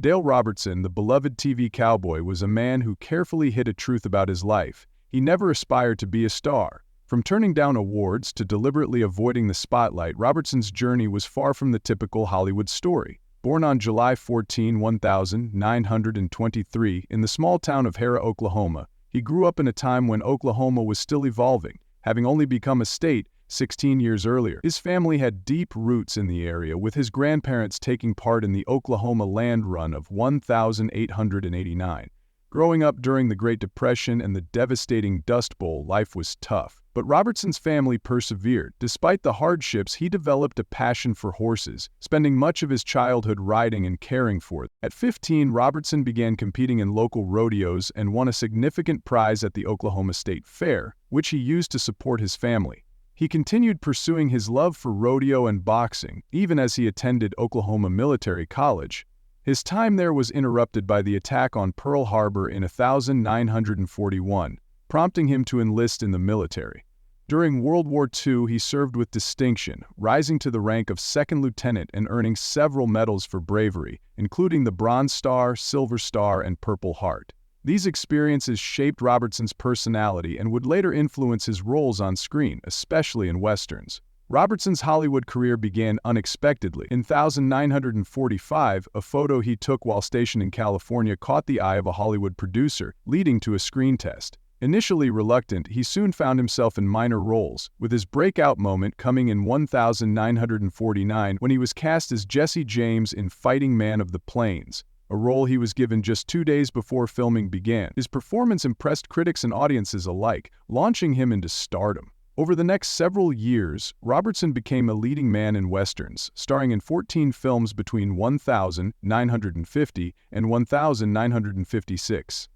Dale Robertson, the beloved TV cowboy, was a man who carefully hid a truth about his life. He never aspired to be a star. From turning down awards to deliberately avoiding the spotlight, Robertson's journey was far from the typical Hollywood story. Born on July 14, 1923, in the small town of Harrah, Oklahoma, he grew up in a time when Oklahoma was still evolving, having only become a state 16 years earlier. His family had deep roots in the area, with his grandparents taking part in the Oklahoma Land Run of 1889. Growing up during the Great Depression and the devastating Dust Bowl, life was tough. But Robertson's family persevered. Despite the hardships, he developed a passion for horses, spending much of his childhood riding and caring for them. At 15, Robertson began competing in local rodeos and won a significant prize at the Oklahoma State Fair, which he used to support his family. He continued pursuing his love for rodeo and boxing, even as he attended Oklahoma Military College. His time there was interrupted by the attack on Pearl Harbor in 1941, prompting him to enlist in the military. During World War II, he served with distinction, rising to the rank of second lieutenant and earning several medals for bravery, including the Bronze Star, Silver Star, and Purple Heart. These experiences shaped Robertson's personality and would later influence his roles on screen, especially in westerns. Robertson's Hollywood career began unexpectedly. In 1945, a photo he took while stationed in California caught the eye of a Hollywood producer, leading to a screen test. Initially reluctant, he soon found himself in minor roles, with his breakout moment coming in 1949 when he was cast as Jesse James in Fighting Man of the Plains, a role he was given just 2 days before filming began. His performance impressed critics and audiences alike, launching him into stardom. Over the next several years, Robertson became a leading man in westerns, starring in 14 films between 1950 and 1956.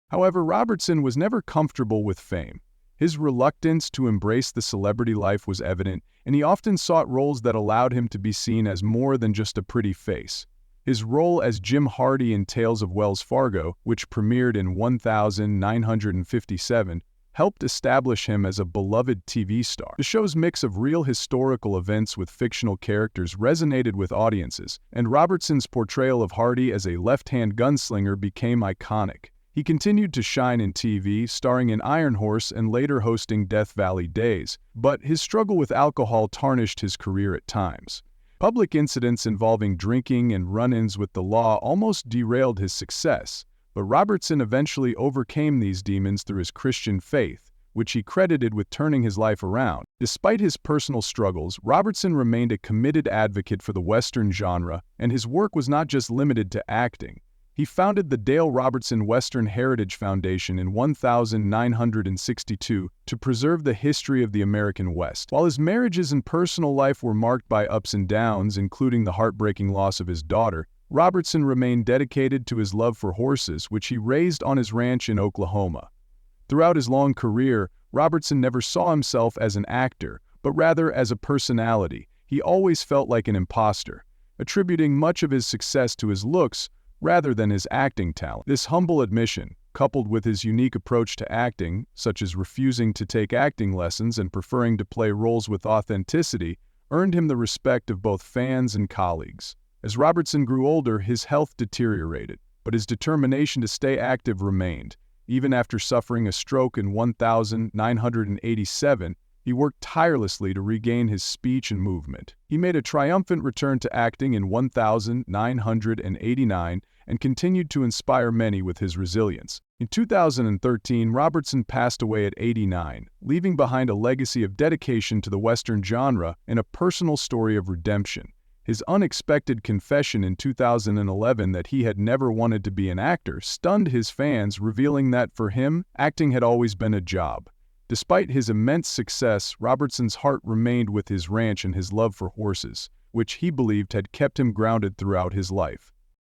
However, Robertson was never comfortable with fame. His reluctance to embrace the celebrity life was evident, and he often sought roles that allowed him to be seen as more than just a pretty face. His role as Jim Hardy in Tales of Wells Fargo, which premiered in 1957, helped establish him as a beloved TV star. The show's mix of real historical events with fictional characters resonated with audiences, and Robertson's portrayal of Hardy as a left-hand gunslinger became iconic. He continued to shine in TV, starring in Iron Horse and later hosting Death Valley Days, but his struggle with alcohol tarnished his career at times. Public incidents involving drinking and run-ins with the law almost derailed his success, but Robertson eventually overcame these demons through his Christian faith, which he credited with turning his life around. Despite his personal struggles, Robertson remained a committed advocate for the Western genre, and his work was not just limited to acting. He founded the Dale Robertson Western Heritage Foundation in 1962 to preserve the history of the American West. While his marriages and personal life were marked by ups and downs, including the heartbreaking loss of his daughter, Robertson remained dedicated to his love for horses, which he raised on his ranch in Oklahoma. Throughout his long career, Robertson never saw himself as an actor, but rather as a personality. He always felt like an imposter, attributing much of his success to his looks rather than his acting talent. This humble admission, coupled with his unique approach to acting, such as refusing to take acting lessons and preferring to play roles with authenticity, earned him the respect of both fans and colleagues. As Robertson grew older, his health deteriorated, but his determination to stay active remained. Even after suffering a stroke in 1987, he worked tirelessly to regain his speech and movement. He made a triumphant return to acting in 1989 and continued to inspire many with his resilience. In 2013, Robertson passed away at 89, leaving behind a legacy of dedication to the Western genre and a personal story of redemption. His unexpected confession in 2011 that he had never wanted to be an actor stunned his fans, revealing that for him, acting had always been a job. Despite his immense success, Robertson's heart remained with his ranch and his love for horses, which he believed had kept him grounded throughout his life.